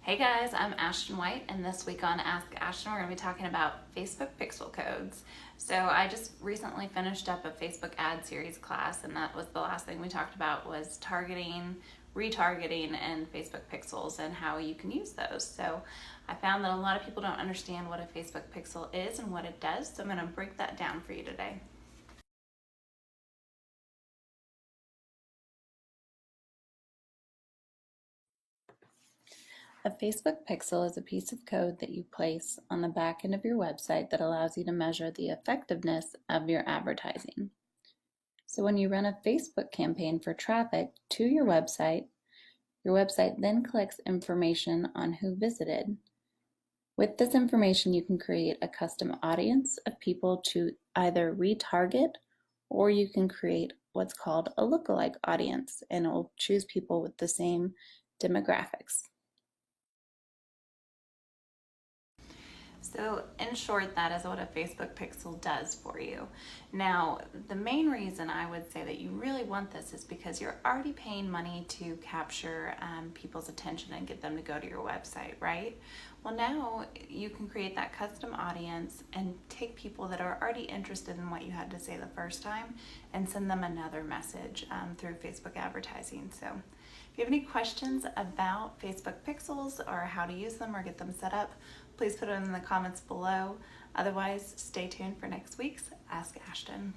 Hey guys, I'm Ashton White, and this week on Ask Ashton, we're going to be talking about Facebook pixel codes. So I just recently finished up a Facebook ad series class, and that was the last thing we talked about was targeting, retargeting, and Facebook pixels and how you can use those. So I found that a lot of people don't understand what a Facebook pixel is and what it does, so I'm going to break that down for you today. A Facebook pixel is a piece of code that you place on the back end of your website that allows you to measure the effectiveness of your advertising. So when you run a Facebook campaign for traffic to your website then collects information on who visited. With this information, you can create a custom audience of people to either retarget, or you can create what's called a lookalike audience, and it will choose people with the same demographics. So in short, that is what a Facebook pixel does for you. Now, the main reason I would say that you really want this is because you're already paying money to capture people's attention and get them to go to your website, right? Well, now you can create that custom audience and take people that are already interested in what you had to say the first time and send them another message through Facebook advertising. So if you have any questions about Facebook pixels or how to use them or get them set up, please put it in the comments below. Otherwise, stay tuned for next week's Ask Ashton.